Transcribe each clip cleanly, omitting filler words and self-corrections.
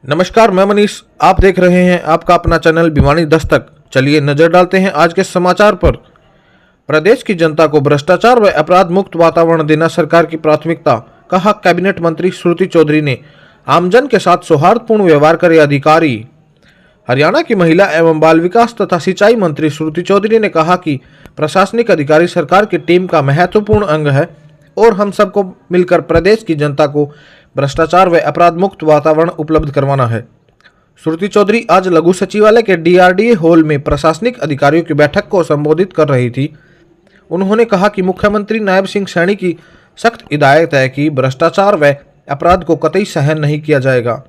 नमस्कार, मैं मनीष। आप देख रहे हैं आपका अपना चैनल भिवानी दस्तक। चलिए नजर डालते हैं आज के समाचार पर। प्रदेश की जनता को भ्रष्टाचार व अपराध मुक्त वातावरण देना सरकार की प्राथमिकता, कहा कैबिनेट मंत्री श्रुति चौधरी ने। आमजन के साथ सौहार्दपूर्ण व्यवहार करे अधिकारी। हरियाणा की महिला एवं बाल विकास तथा सिंचाई मंत्री श्रुति चौधरी ने कहा कि प्रशासनिक अधिकारी सरकार की टीम का महत्वपूर्ण अंग है और हम सबको मिलकर प्रदेश की जनता को भ्रष्टाचार व अपराध मुक्त वातावरण उपलब्ध करवाना है। श्रुति चौधरी आज लघु सचिवालय के DRDA हॉल में प्रशासनिक अधिकारियों की बैठक को संबोधित कर रही थी। उन्होंने कहा कि मुख्यमंत्री नायब सिंह सैनी की सख्त हिदायत है कि भ्रष्टाचार व अपराध को कतई सहन नहीं किया जाएगा।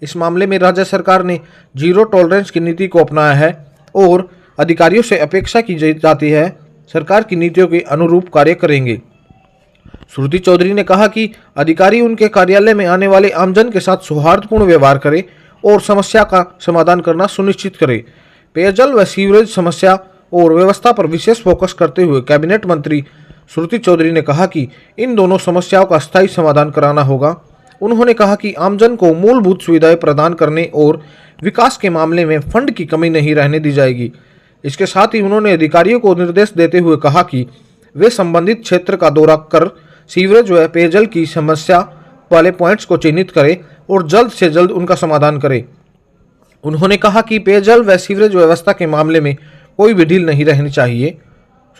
इस मामले में राज्य सरकार ने जीरो टॉलरेंस की नीति को अपनाया है और अधिकारियों से अपेक्षा की जाती है सरकार की नीतियों के अनुरूप कार्य करेंगे। श्रुति चौधरी ने कहा कि अधिकारी उनके कार्यालय में आने वाले आमजन के साथ सौहार्दपूर्ण व्यवहार करें और समस्या का समाधान करना सुनिश्चित करें। पेयजल व सीवरेज समस्या और व्यवस्था पर विशेष फोकस करते हुए कैबिनेट मंत्री श्रुति चौधरी ने कहा कि इन दोनों समस्याओं का स्थायी समाधान कराना होगा। उन्होंने कहा कि आमजन को मूलभूत सुविधाएं प्रदान करने और विकास के मामले में फंड की कमी नहीं रहने दी जाएगी। इसके साथ ही उन्होंने अधिकारियों को निर्देश देते हुए कहा कि वे संबंधित क्षेत्र का दौरा कर सीवरेज व पेयजल की समस्या वाले पॉइंट्स को चिन्हित करें और जल्द से जल्द उनका समाधान करें। उन्होंने कहा कि पेयजल व सीवरेज व्यवस्था के मामले में कोई भी ढील नहीं रहनी चाहिए।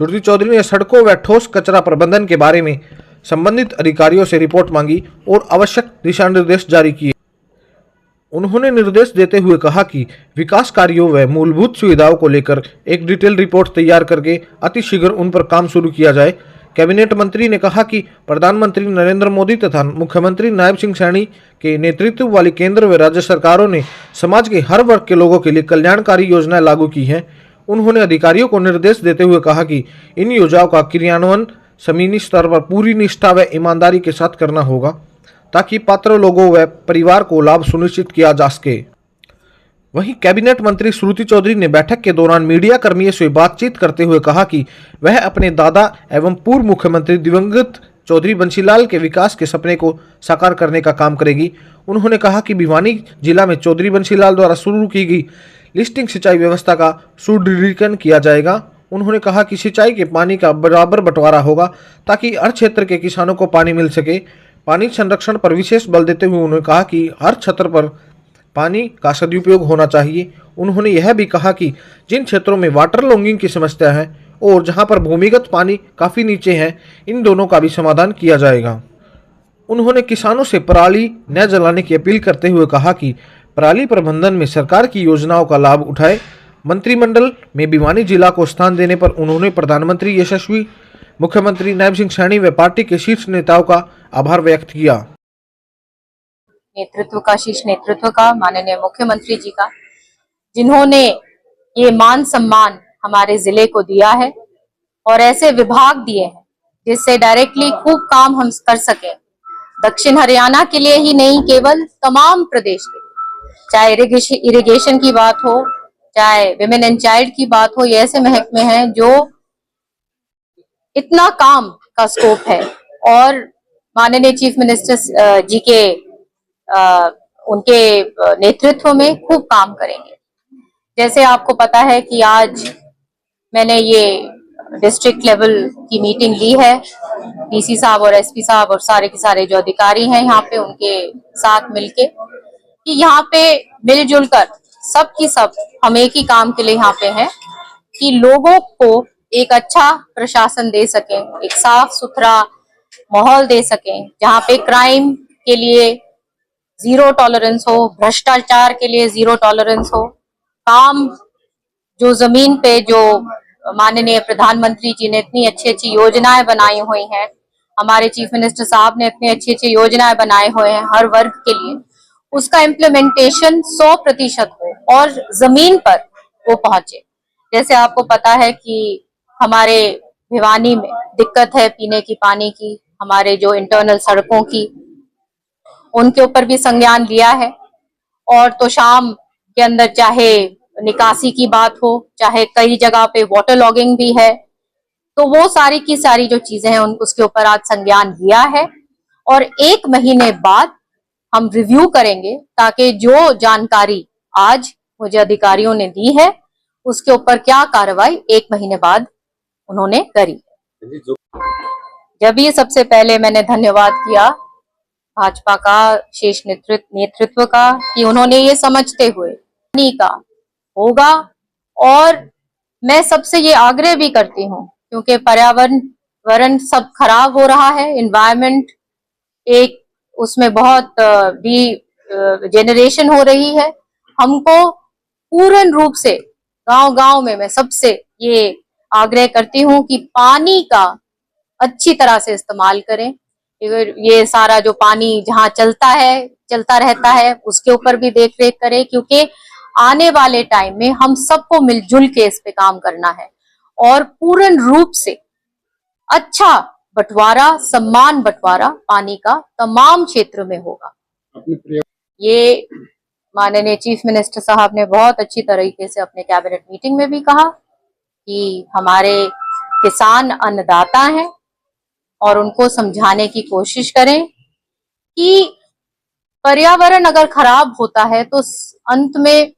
श्रुति चौधरी ने सड़कों व ठोस कचरा प्रबंधन के बारे में संबंधित अधिकारियों से रिपोर्ट मांगी और आवश्यक दिशा निर्देश जारी किए। उन्होंने निर्देश देते हुए कहा कि विकास कार्यों व मूलभूत सुविधाओं को लेकर एक डिटेल रिपोर्ट तैयार करके अतिशीघ्र उन पर काम शुरू किया जाए। कैबिनेट मंत्री ने कहा कि प्रधानमंत्री नरेंद्र मोदी तथा मुख्यमंत्री नायब सिंह सैनी के नेतृत्व वाली केंद्र व राज्य सरकारों ने समाज के हर वर्ग के लोगों के लिए कल्याणकारी योजनाएं लागू की हैं। उन्होंने अधिकारियों को निर्देश देते हुए कहा कि इन योजनाओं का क्रियान्वयन जमीनी स्तर पर पूरी निष्ठा व ईमानदारी के साथ करना होगा ताकि पात्र लोगों व परिवार को लाभ सुनिश्चित किया जा सके। वहीं कैबिनेट मंत्री श्रुति चौधरी ने बैठक के दौरान मीडिया कर्मियों से बातचीत करते हुए कहा कि वह अपने दादा एवं पूर्व मुख्यमंत्री दिवंगत चौधरी बंशीलाल के विकास के सपने को साकार करने का काम करेगी। उन्होंने कहा कि भिवानी जिला में चौधरी बंशीलाल द्वारा शुरू की गई लिस्टिंग सिंचाई व्यवस्था का सुदृढ़ीकरण किया जाएगा। उन्होंने कहा कि सिंचाई के पानी का बराबर बंटवारा होगा ताकि हर क्षेत्र के किसानों को पानी मिल सके। पानी संरक्षण पर विशेष बल देते हुए उन्होंने कहा कि हर क्षेत्र पर पानी का सदुपयोग होना चाहिए। उन्होंने यह भी कहा कि जिन क्षेत्रों में वाटर लॉगिंग की समस्या है और जहां पर भूमिगत पानी काफ़ी नीचे है, इन दोनों का भी समाधान किया जाएगा। उन्होंने किसानों से पराली न जलाने की अपील करते हुए कहा कि पराली प्रबंधन में सरकार की योजनाओं का लाभ उठाए। मंत्रिमंडल में भिवानी जिला को स्थान देने पर उन्होंने प्रधानमंत्री यशस्वी, मुख्यमंत्री नायब सिंह सैनी व पार्टी के शीर्ष नेताओं का आभार व्यक्त किया। नेतृत्व का, शीर्ष नेतृत्व का, माननीय मुख्यमंत्री जी का, जिन्होंने ये मान सम्मान हमारे जिले को दिया है और ऐसे विभाग दिए हैं जिससे डायरेक्टली खूब काम हम कर सके। दक्षिण हरियाणा के लिए ही नहीं, केवल तमाम प्रदेश के लिए, चाहे इरिगेशन की बात हो, चाहे विमेन एंड चाइल्ड की बात हो, ये ऐसे महकमे हैं जो इतना काम का स्कोप है और माननीय चीफ मिनिस्टर जी के उनके नेतृत्व में खूब काम करेंगे। जैसे आपको पता है कि आज मैंने ये डिस्ट्रिक्ट लेवल की मीटिंग ली है, DC साहब और SP साहब और सारे के सारे जो अधिकारी हैं यहाँ पे, उनके साथ मिलके, कि यहाँ पे मिलजुल कर सब की सब हम एक ही काम के लिए यहाँ पे हैं कि लोगों को एक अच्छा प्रशासन दे सकें, एक साफ सुथरा माहौल दे सकें, जहाँ पे क्राइम के लिए जीरो टॉलरेंस हो, भ्रष्टाचार के लिए जीरो टॉलरेंस हो, काम जो जमीन पे जो माननीय प्रधानमंत्री जी ने इतनी अच्छी अच्छी योजनाएं बनाई हुई हैं, हमारे चीफ मिनिस्टर साहब ने इतनी अच्छी अच्छी योजनाएं बनाए हुए हैं हर वर्ग के लिए, उसका इम्प्लीमेंटेशन 100% हो और जमीन पर वो पहुंचे। जैसे आपको पता है कि हमारे भिवानी में दिक्कत है पीने की पानी की, हमारे जो इंटरनल सड़कों की, उनके ऊपर भी संज्ञान लिया है। और तो शाम के अंदर चाहे निकासी की बात हो, चाहे कई जगह पे वाटर लॉगिंग भी है, तो वो सारी की सारी जो चीजें हैं उसके ऊपर आज संज्ञान लिया है और 1 महीने बाद हम रिव्यू करेंगे ताकि जो जानकारी आज मुझे अधिकारियों ने दी है उसके ऊपर क्या कार्रवाई 1 महीने बाद उन्होंने करी। जब ये सबसे पहले मैंने धन्यवाद किया भाजपा का शीर्ष नेतृत्व का कि उन्होंने ये समझते हुए पानी का होगा, और मैं सबसे ये आग्रह भी करती हूँ क्योंकि पर्यावरण सब खराब हो रहा है, एनवायरनमेंट एक उसमें बहुत जेनरेशन हो रही है। हमको पूर्ण रूप से गांव-गांव में मैं सबसे ये आग्रह करती हूँ कि पानी का अच्छी तरह से इस्तेमाल करें। ये सारा जो पानी जहाँ चलता रहता है उसके ऊपर भी देख रेख करें, क्योंकि आने वाले टाइम में हम सबको मिलजुल के इस पे काम करना है और पूर्ण रूप से अच्छा बंटवारा, सम्मान बंटवारा पानी का तमाम क्षेत्र में होगा। ये माननीय चीफ मिनिस्टर साहब ने बहुत अच्छी तरीके से अपने कैबिनेट मीटिंग में भी कहा कि हमारे किसान अन्नदाता हैं और उनको समझाने की कोशिश करें कि पर्यावरण अगर खराब होता है तो अंत में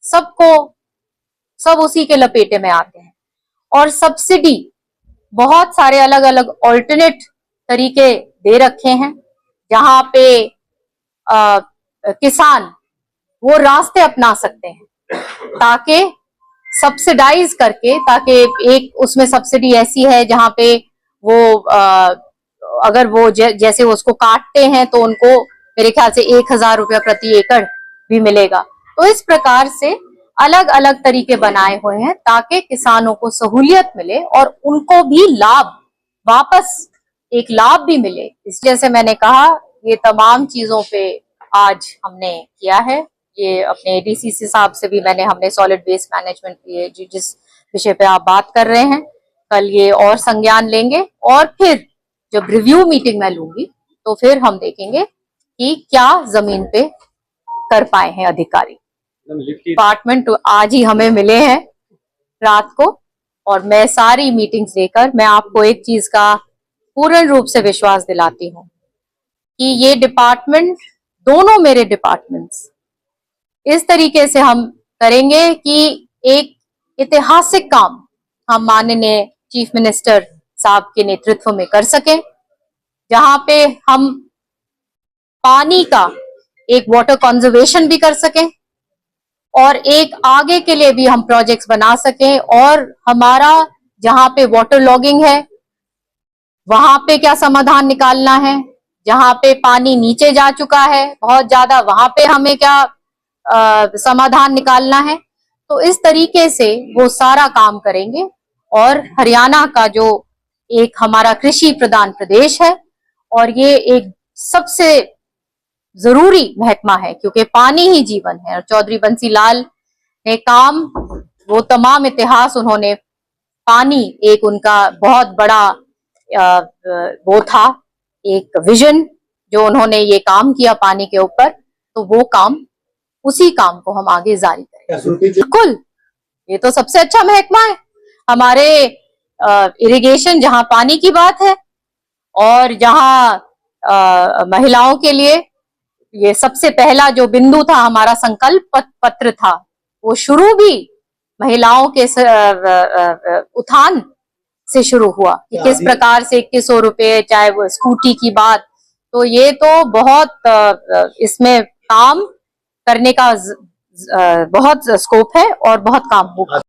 सब उसी के लपेटे में आते हैं। और सब्सिडी बहुत सारे अलग अलग ऑल्टरनेट तरीके दे रखे हैं जहां पे किसान वो रास्ते अपना सकते हैं ताकि सब्सिडाइज करके, ताकि एक उसमें सब्सिडी ऐसी है जहां पे वो अगर वो जैसे उसको काटते हैं तो उनको मेरे ख्याल से 1000 रुपया प्रति एकड़ भी मिलेगा। तो इस प्रकार से अलग अलग तरीके बनाए हुए हैं ताकि किसानों को सहूलियत मिले और उनको भी वापस एक लाभ भी मिले। इसलिए से मैंने कहा ये तमाम चीजों पे आज हमने किया है। ये अपने एडीसीसी साहब से भी हमने सॉलिड वेस्ट मैनेजमेंट की जिस विषय पे आप बात कर रहे हैं, कल ये और संज्ञान लेंगे और फिर जब रिव्यू मीटिंग में लूंगी तो फिर हम देखेंगे कि क्या जमीन पे कर पाए हैं अधिकारी। डिपार्टमेंट आज ही हमें मिले हैं रात को और मैं सारी मीटिंग्स लेकर मैं आपको एक चीज का पूर्ण रूप से विश्वास दिलाती हूँ कि ये डिपार्टमेंट, दोनों मेरे डिपार्टमेंट्स इस तरीके से हम करेंगे कि एक ऐतिहासिक काम हम माननीय चीफ मिनिस्टर साहब के नेतृत्व में कर सकें, जहां पे हम पानी का एक वाटर कंजर्वेशन भी कर सकें और एक आगे के लिए भी हम प्रोजेक्ट्स बना सकें। और हमारा जहां पे वाटर लॉगिंग है वहां पे क्या समाधान निकालना है, जहां पे पानी नीचे जा चुका है बहुत ज्यादा वहां पे हमें क्या समाधान निकालना है। तो इस तरीके से वो सारा काम करेंगे। और हरियाणा का जो एक हमारा कृषि प्रधान प्रदेश है और ये एक सबसे जरूरी महकमा है क्योंकि पानी ही जीवन है। और चौधरी बंसी लाल ने काम, वो तमाम इतिहास उन्होंने, पानी एक उनका बहुत बड़ा वो था, एक विजन जो उन्होंने ये काम किया पानी के ऊपर, तो वो काम, उसी काम को हम आगे जारी करें। बिल्कुल, ये तो सबसे अच्छा महकमा है हमारे इरिगेशन, जहां पानी की बात है और जहां महिलाओं के लिए ये सबसे पहला जो बिंदु था, हमारा संकल्प पत्र था, वो शुरू भी महिलाओं के उत्थान से शुरू हुआ कि किस प्रकार से 2100 रुपए, चाहे वो स्कूटी की बात। तो ये तो बहुत इसमें काम करने का बहुत स्कोप है और बहुत काम होगा।